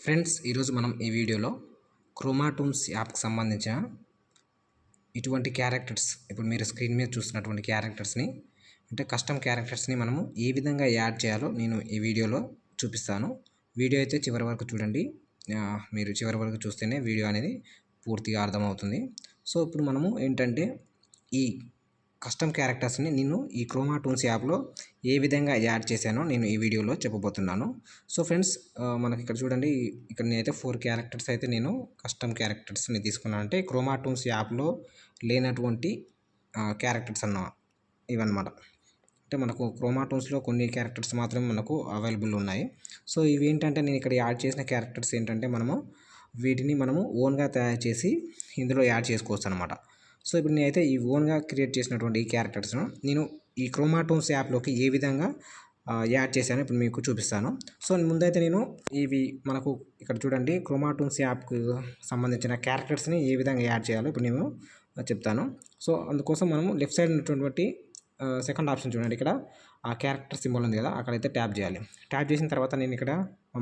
Friends, ఈరోజు మనం ఈ వీడియోలో క్రోమాటూన్స్ యాప్కి సంబంధించిన ఇటువంటి క్యారెక్టర్స్, ఇప్పుడు మీరు స్క్రీన్ మీద చూస్తున్నటువంటి క్యారెక్టర్స్ని, అంటే కస్టమ్ క్యారెక్టర్స్ని మనము ఏ విధంగా యాడ్ చేయాలో నేను ఈ వీడియోలో చూపిస్తాను. వీడియో అయితే చివరి వరకు చూడండి. మీరు చివరి వరకు చూస్తేనే వీడియో అనేది పూర్తిగా అర్థమవుతుంది. సో ఇప్పుడు మనము ఏంటంటే ఈ కస్టమ్ క్యారెక్టర్స్ని నేను ఈ క్రోమాటూన్స్ యాప్లో ఏ విధంగా యాడ్ చేశానో నేను ఈ వీడియోలో చెప్పబోతున్నాను. సో ఫ్రెండ్స్, మనకి ఇక్కడ చూడండి, ఇక్కడ నేనైతే 4 క్యారెక్టర్స్ అయితే నేను కస్టమ్ క్యారెక్టర్స్ని తీసుకున్నాను. అంటే క్రోమాటూన్స్ యాప్లో లేనటువంటి క్యారెక్టర్స్ ఇవన్నమాట. అంటే మనకు క్రోమాటూన్స్లో కొన్ని క్యారెక్టర్స్ మాత్రమే మనకు అవైలబుల్ ఉన్నాయి. సో ఇవి ఏంటంటే నేను ఇక్కడ యాడ్ చేసిన క్యారెక్టర్స్ ఏంటంటే వీటిని మనము ఓన్గా తయారు చేసి ఇందులో యాడ్ చేసుకోవచ్చు అనమాట. సో ఇప్పుడు నేనైతే ఈ ఓన్గా క్రియేట్ చేసినటువంటి ఈ క్యారెక్టర్స్ను నేను ఈ క్రోమాటూన్స్ యాప్లోకి ఏ విధంగా యాడ్ చేశానో ఇప్పుడు మీకు చూపిస్తాను. సో ముందైతే నేను ఇవి మనకు ఇక్కడ చూడండి, క్రోమాటూన్స్ యాప్కి సంబంధించిన క్యారెక్టర్స్ని ఏ విధంగా యాడ్ చేయాలో ఇప్పుడు నేను చెప్తాను. సో అందుకోసం మనము లెఫ్ట్ సైడ్ ఉన్నటువంటి సెకండ్ ఆప్షన్ చూడండి, ఇక్కడ ఆ క్యారెక్టర్ సింబల్ ఉంది కదా, అక్కడైతే ట్యాప్ చేయాలి. ట్యాప్ చేసిన తర్వాత నేను ఇక్కడ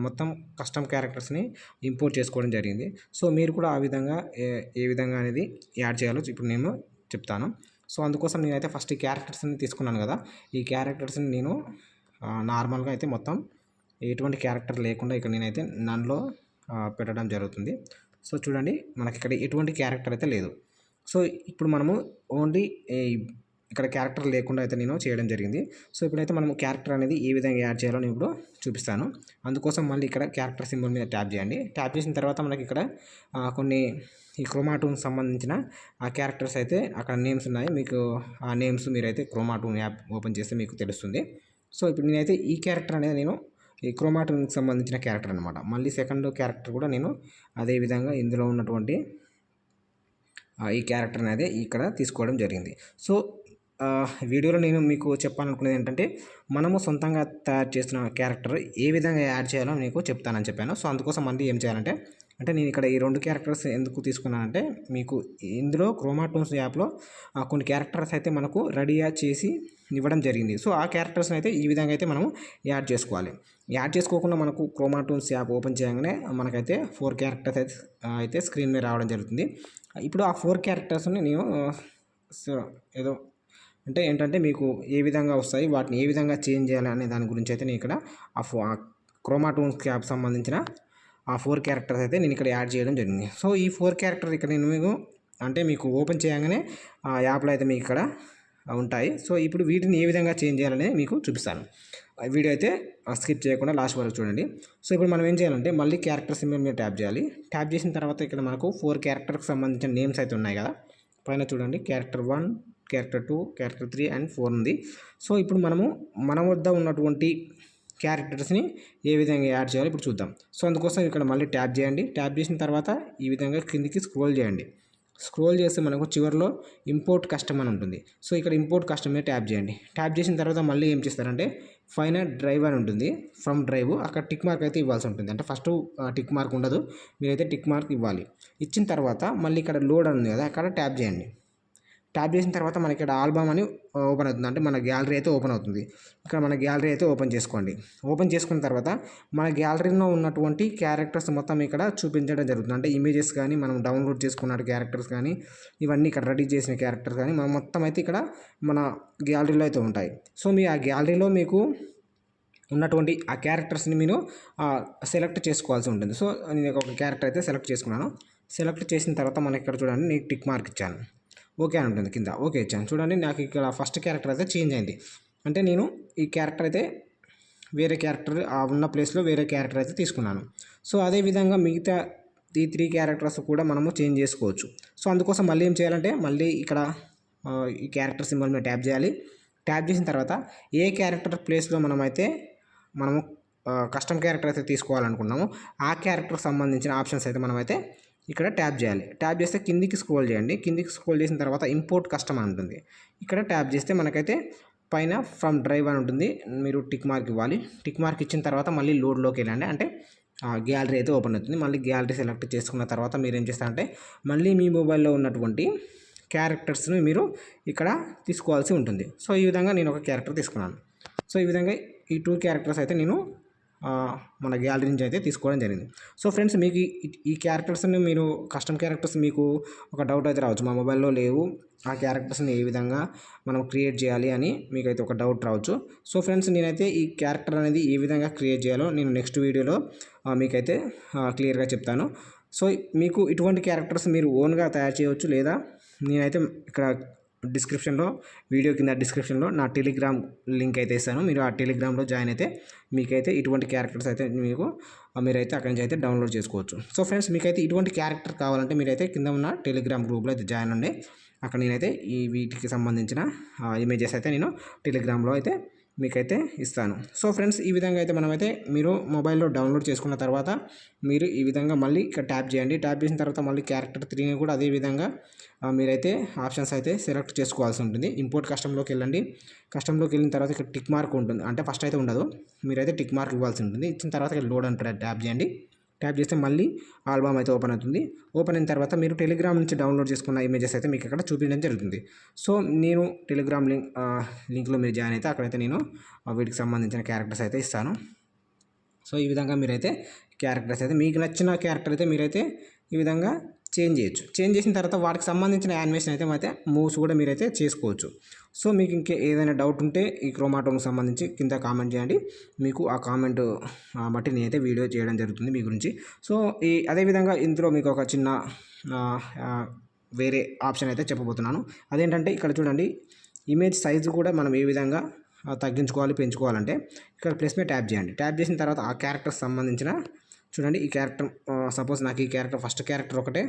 మొత్తం కస్టమ్ క్యారెక్టర్స్ని ఇంపోర్ట్ చేసుకోవడం జరిగింది. సో మీరు కూడా ఆ విధంగా ఏ విధంగా అనేది యాడ్ చేయాలో ఇప్పుడు నేను చెప్తాను. సో అందుకోసం నేనైతే ఫస్ట్ ఈ క్యారెక్టర్స్ని తీసుకున్నాను కదా, ఈ క్యారెక్టర్స్ని నేను నార్మల్గా అయితే మొత్తం ఎటువంటి క్యారెక్టర్ లేకుండా ఇక్కడ నేనైతే నన్లో పెట్టడం జరుగుతుంది. సో చూడండి, మనకి ఇక్కడ ఎటువంటి క్యారెక్టర్ అయితే లేదు. సో ఇప్పుడు మనము ఓన్లీ ఇక్కడ క్యారెక్టర్ లేకుండా అయితే నేను చేయడం జరిగింది. సో ఇప్పుడైతే మనం క్యారెక్టర్ అనేది ఏ విధంగా యాడ్ చేయాలో నేను ఇప్పుడు చూపిస్తాను. అందుకోసం మళ్ళీ ఇక్కడ క్యారెక్టర్ సింబల్ మీద ట్యాప్ చేయండి. ట్యాప్ చేసిన తర్వాత మనకి ఇక్కడ కొన్ని ఈ క్రోమాటూన్కి సంబంధించిన ఆ క్యారెక్టర్స్ అయితే అక్కడ నేమ్స్ ఉన్నాయి. మీకు ఆ నేమ్స్ మీరైతే క్రోమాటూన్ యాప్ ఓపెన్ చేస్తే మీకు తెలుస్తుంది. సో ఇప్పుడు నేనైతే ఈ క్యారెక్టర్ అనేది నేను ఈ క్రోమాటూన్కి సంబంధించిన క్యారెక్టర్ అనమాట. మళ్ళీ సెకండ్ క్యారెక్టర్ కూడా నేను అదే విధంగా ఇందులో ఉన్నటువంటి ఈ క్యారెక్టర్ అనేది ఇక్కడ తీసుకోవడం జరిగింది. సో వీడియోలో నేను మీకు చెప్పాలనుకునేది ఏంటంటే, మనము సొంతంగా తయారు చేసిన క్యారెక్టర్ ఏ విధంగా యాడ్ చేయాలో మీకు చెప్తానని చెప్పాను. సో అందుకోసం మళ్ళీ ఏం చేయాలంటే, నేను ఇక్కడ ఈ 2 క్యారెక్టర్స్ ఎందుకు తీసుకున్నానంటే, మీకు ఇందులో క్రోమాటూన్స్ యాప్లో కొన్ని క్యారెక్టర్స్ అయితే మనకు రెడీగా చేసి ఇవ్వడం జరిగింది. సో ఆ క్యారెక్టర్స్ని అయితే ఈ విధంగా అయితే మనం యాడ్ చేసుకోవాలి. యాడ్ చేసుకోకుండా మనకు క్రోమాటూన్స్ యాప్ ఓపెన్ చేయగానే మనకైతే 4 క్యారెక్టర్స్ అయితే స్క్రీన్ మీద రావడం జరుగుతుంది. ఇప్పుడు ఆ 4 క్యారెక్టర్స్ని నేను ఏదో అంటే ఏంటంటే మీకు ఏ విధంగా వస్తాయి, వాటిని ఏ విధంగా చేంజ్ చేయాలి అనే దాని గురించి అయితే నేను ఇక్కడ ఆ క్రోమాటూన్స్ యాప్ సంబంధించిన ఆ 4 క్యారెక్టర్స్ అయితే నేను ఇక్కడ యాడ్ చేయడం జరిగింది. సో ఈ 4 క్యారెక్టర్ ఇక్కడ నేను మీకు ఓపెన్ చేయగానే ఆ యాప్లో అయితే మీకు ఇక్కడ ఉంటాయి. సో ఇప్పుడు వీటిని ఏ విధంగా చేంజ్ చేయాలని మీకు చూపిస్తాను. వీడియో అయితే స్కిప్ చేయకుండా లాస్ట్ వరకు చూడండి. సో ఇప్పుడు మనం ఏం చేయాలంటే, మళ్ళీ క్యారెక్టర్ సింబల్ మీద ట్యాప్ చేయాలి. ట్యాప్ చేసిన తర్వాత ఇక్కడ మనకు 4 క్యారెక్టర్కి సంబంధించిన నేమ్స్ అయితే ఉన్నాయి కదా, పైన చూడండి, క్యారెక్టర్ 1, క్యారెక్టర్ 2, క్యారెక్టర్ 3 అండ్ 4 ఉంది. సో ఇప్పుడు మన వద్ద ఉన్నటువంటి క్యారెక్టర్స్ని ఏ విధంగా యాడ్ చేయాలో ఇప్పుడు చూద్దాం. సో అందుకోసం ఇక్కడ మళ్ళీ ట్యాప్ చేయండి. ట్యాప్ చేసిన తర్వాత ఈ విధంగా కిందికి స్క్రోల్ చేయండి. స్క్రోల్ చేస్తే మనకు చివరిలో ఇంపోర్ట్ కస్టమ్ అని ఉంటుంది. సో ఇక్కడ ఇంపోర్ట్ కస్టమ్ మీద ట్యాప్ చేయండి. ట్యాప్ చేసిన తర్వాత మళ్ళీ ఏం చేస్తారంటే, పైన డ్రైవ్ అని ఉంటుంది, ఫ్రమ్ డ్రైవ్, అక్కడ టిక్ మార్క్ అయితే ఇవ్వాల్సి ఉంటుంది. అంటే ఫస్ట్ టిక్ మార్క్ ఉండదు, మీరైతే టిక్ మార్క్ ఇవ్వాలి. ఇచ్చిన తర్వాత మళ్ళీ ఇక్కడ లోడ్ అని ఉంది కదా, అక్కడ ట్యాప్ చేయండి. ట్యాప్ చేసిన తర్వాత మనకి ఇక్కడ ఆల్బమ్ అని ఓపెన్ అవుతుంది. అంటే మన గ్యాలరీ అయితే ఓపెన్ అవుతుంది. ఇక్కడ మన గ్యాలరీ అయితే ఓపెన్ చేసుకోండి. ఓపెన్ చేసుకున్న తర్వాత మన గ్యాలరీలో ఉన్నటువంటి క్యారెక్టర్స్ మొత్తం ఇక్కడ చూపించడం జరుగుతుంది. అంటే ఇమేజెస్ కానీ, మనం డౌన్లోడ్ చేసుకున్న క్యారెక్టర్స్ కానీ, ఇవన్నీ ఇక్కడ రెడీ చేసిన క్యారెక్టర్స్ కానీ మనం మొత్తం అయితే ఇక్కడ మన గ్యాలరీలో అయితే ఉంటాయి. సో మీ ఆ గ్యాలరీలో మీకు ఉన్నటువంటి ఆ క్యారెక్టర్స్ని మీరు సెలెక్ట్ చేసుకోవాల్సి ఉంటుంది. సో నేను ఒక క్యారెక్టర్ అయితే సెలెక్ట్ చేసుకున్నాను. సెలెక్ట్ చేసిన తర్వాత మనకి ఇక్కడ చూడండి, నేను టిక్ మార్క్ ఇచ్చాను, ఓకే అని ఉంటుంది కింద. ఓకే ఇచ్చాను. చూడండి, నాకు ఇక్కడ ఫస్ట్ క్యారెక్టర్ అయితే చేంజ్ అయింది. అంటే నేను ఈ క్యారెక్టర్ అయితే వేరే క్యారెక్టర్ ఉన్న ప్లేస్లో వేరే క్యారెక్టర్ అయితే తీసుకున్నాను. సో అదేవిధంగా మిగతా ఈ 3 క్యారెక్టర్స్ కూడా మనము చేంజ్ చేసుకోవచ్చు. సో అందుకోసం మళ్ళీ ఏం చేయాలంటే, మళ్ళీ ఇక్కడ ఈ క్యారెక్టర్ సింబల్ మీద ట్యాప్ చేయాలి. ట్యాప్ చేసిన తర్వాత ఏ క్యారెక్టర్ ప్లేస్లో మనము కస్టమ్ క్యారెక్టర్ అయితే తీసుకోవాలనుకున్నాము, ఆ క్యారెక్టర్కి సంబంధించిన ఆప్షన్స్ అయితే మనమైతే ఇక్కడ ట్యాప్ చేయాలి. ట్యాప్ చేస్తే కిందికి స్క్రోల్ చేయండి. కిందికి స్క్రోల్ చేసిన తర్వాత ఇంపోర్ట్ కస్టమ్ అని ఉంటుంది. ఇక్కడ ట్యాప్ చేస్తే మనకైతే పైన ఫ్రమ్ డ్రైవ్ అని ఉంటుంది, మీరు టిక్ మార్క్ ఇవ్వాలి. టిక్ మార్క్ ఇచ్చిన తర్వాత మళ్ళీ లోడ్లోకి వెళ్ళండి. అంటే గ్యాలరీ అయితే ఓపెన్ అవుతుంది. మళ్ళీ గ్యాలరీ సెలెక్ట్ చేసుకున్న తర్వాత మీరు ఏం చేస్తారంటే, మళ్ళీ మీ మొబైల్లో ఉన్నటువంటి క్యారెక్టర్స్ని మీరు ఇక్కడ తీసుకోవాల్సి ఉంటుంది. సో ఈ విధంగా నేను ఒక క్యారెక్టర్ తీసుకున్నాను. సో ఈ విధంగా ఈ 2 క్యారెక్టర్స్ అయితే నేను మన గ్యాలరీ నుంచి అయితే తీసుకోవడం జరిగింది. సో ఫ్రెండ్స్, మీకు ఈ క్యారెక్టర్స్ని మీరు కస్టమ్ క్యారెక్టర్స్ మీకు ఒక డౌట్ అయితే రావచ్చు, మా మొబైల్లో లేవు, ఆ క్యారెక్టర్స్ని ఏ విధంగా మనం క్రియేట్ చేయాలి అని మీకైతే ఒక డౌట్ రావచ్చు. సో ఫ్రెండ్స్, నేనైతే ఈ క్యారెక్టర్ అనేది ఏ విధంగా క్రియేట్ చేయాలో నేను నెక్స్ట్ వీడియోలో మీకైతే క్లియర్గా చెప్తాను. సో మీకు ఇటువంటి క్యారెక్టర్స్ మీరు ఓన్గా తయారు చేయవచ్చు, లేదా నేనైతే ఇక్కడ వీడియో కింద డిస్క్రిప్షన్లో నా టెలిగ్రామ్ లింక్ అయితే ఇస్తాను. మీరు ఆ టెలిగ్రామ్లో జాయిన్ అయితే మీకైతే ఇటువంటి క్యారెక్టర్స్ అయితే మీరైతే అక్కడి నుంచి అయితే డౌన్లోడ్ చేసుకోవచ్చు. సో ఫ్రెండ్స్, మీకైతే ఇటువంటి క్యారెక్టర్ కావాలంటే మీరైతే కింద ఉన్న టెలిగ్రామ్ గ్రూప్లో అయితే జాయిన్ అండి. అక్కడ నేనైతే వీటికి సంబంధించిన ఇమేజెస్ అయితే నేను టెలిగ్రామ్లో అయితే మీకైతే ఇస్తాను. సో ఫ్రెండ్స్, ఈ విధంగా అయితే మనమైతే మీరు మొబైల్లో డౌన్లోడ్ చేసుకున్న తర్వాత మీరు ఈ విధంగా మళ్ళీ ఇక్కడ ట్యాప్ చేయండి. ట్యాప్ చేసిన తర్వాత మళ్ళీ క్యారెక్టర్ 3ని కూడా అదే విధంగా మీరైతే ఆప్షన్స్ అయితే సెలెక్ట్ చేసుకోవాల్సి ఉంటుంది. ఇంపోర్ట్ కస్టమ్లోకి వెళ్ళండి. కస్టమ్లోకి వెళ్ళిన తర్వాత ఇక్కడ టిక్ మార్క్ ఉంటుంది, అంటే ఫస్ట్ అయితే ఉండదు, మీరైతే టిక్ మార్క్ ఇవ్వాల్సి ఉంటుంది. ఇచ్చిన తర్వాత ఇక్కడ లోడ్ అంటే ట్యాప్ చేయండి. ట్యాప్ చేస్తే మళ్ళీ ఆల్బమ్ అయితే ఓపెన్ అవుతుంది. ఓపెన్ అయిన తర్వాత మీరు టెలిగ్రామ్ నుంచి డౌన్లోడ్ చేసుకున్న ఇమేజెస్ అయితే మీకు ఇక్కడ చూపించడం జరుగుతుంది. సో నేను టెలిగ్రామ్ లింక్లో మీరు జాయిన్ అయితే అక్కడైతే నేను వీటికి సంబంధించిన క్యారెక్టర్స్ అయితే ఇస్తాను. సో ఈ విధంగా మీరైతే క్యారెక్టర్స్ అయితే మీకు నచ్చిన క్యారెక్టర్ అయితే మీరైతే ఈ విధంగా చేంజ్ చేయొచ్చు. చేంజ్ చేసిన తర్వాత వాటికి సంబంధించిన యానిమేషన్ అయితే మూవ్స్ కూడా మీరైతే చేసుకోవచ్చు. సో మీకు ఇంకే ఏదైనా డౌట్ ఉంటే ఈ క్రోమాటోన్కి సంబంధించి కింద కామెంట్ చేయండి. మీకు ఆ కామెంట్ బట్టి నేనైతే వీడియో చేయడం జరుగుతుంది మీ గురించి. సో అదేవిధంగా ఇందులో మీకు ఒక చిన్న వేరే ఆప్షన్ అయితే చెప్పబోతున్నాను. అదేంటంటే ఇక్కడ చూడండి, ఇమేజ్ సైజు కూడా మనం ఏ విధంగా తగ్గించుకోవాలి పెంచుకోవాలంటే ఇక్కడ ప్లస్ మీద ట్యాప్ చేయండి. ట్యాప్ చేసిన తర్వాత ఆ క్యారెక్టర్కి సంబంధించిన చూడండి, ఈ క్యారెక్టర్ సపోజ్ నాకు ఈ క్యారెక్టర్ ఫస్ట్ క్యారెక్టర్ ఒకటే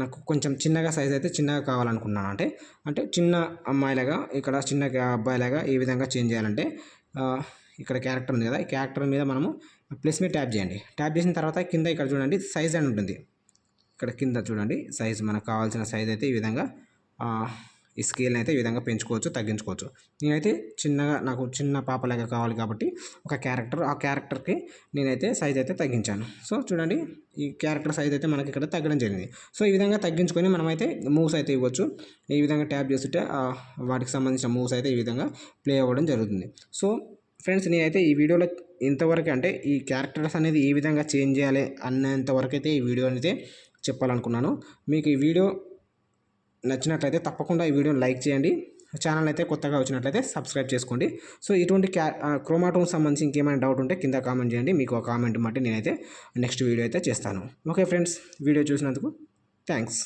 నాకు కొంచెం చిన్నగా సైజ్ అయితే చిన్నగా కావాలనుకున్నాను. అంటే చిన్న అమ్మాయిలాగా ఇక్కడ చిన్న అబ్బాయిలాగా ఏ విధంగా చేంజ్ చేయాలంటే ఇక్కడ క్యారెక్టర్ ఉంది కదా, ఈ క్యారెక్టర్ మీద మనము ప్లస్ మీద ట్యాప్ చేయండి. ట్యాప్ చేసిన తర్వాత కింద ఇక్కడ చూడండి సైజ్ అని ఉంటుంది. ఇక్కడ కింద చూడండి సైజ్, మనకు కావాల్సిన సైజ్ అయితే ఈ విధంగా ఈ స్కేల్ని అయితే ఈ విధంగా పెంచుకోవచ్చు తగ్గించుకోవచ్చు. నేనైతే చిన్నగా నాకు చిన్న పాపలాగా కావాలి కాబట్టి ఒక క్యారెక్టర్, ఆ క్యారెక్టర్కి నేనైతే సైజ్ అయితే తగ్గించాను. సో చూడండి, ఈ క్యారెక్టర్ సైజ్ అయితే మనకి ఇక్కడ తగ్గడం జరిగింది. సో ఈ విధంగా తగ్గించుకొని మనమైతే మూవ్స్ అయితే ఇవ్వచ్చు. ఈ విధంగా ట్యాప్ చేస్తుంటే వాటికి సంబంధించిన మూవ్స్ అయితే ఈ విధంగా ప్లే అవ్వడం జరుగుతుంది. సో ఫ్రెండ్స్, నేనైతే ఈ వీడియోలో ఇంతవరకు అంటే ఈ క్యారెక్టర్స్ అనేది ఏ విధంగా చేంజ్ చేయాలి అన్నంతవరకు అయితే ఈ వీడియో అనేది చెప్పాలనుకున్నాను. మీకు ఈ వీడియో నచ్చినట్లయితే తప్పకుండా ఈ వీడియోని లైక్ చేయండి. ఛానల్ అయితే కొత్తగా వచ్చినట్లయితే సబ్స్క్రైబ్ చేసుకోండి. సో ఇటువంటి క్రోమాటోన్కి సంబంధించి ఇంకేమైనా డౌట్ ఉంటే కింద కామెంట్ చేయండి. మీకు ఆ కామెంట్ బట్టి నేనైతే నెక్స్ట్ వీడియో అయితే చేస్తాను. ఓకే ఫ్రెండ్స్, వీడియో చూసినందుకు థ్యాంక్స్.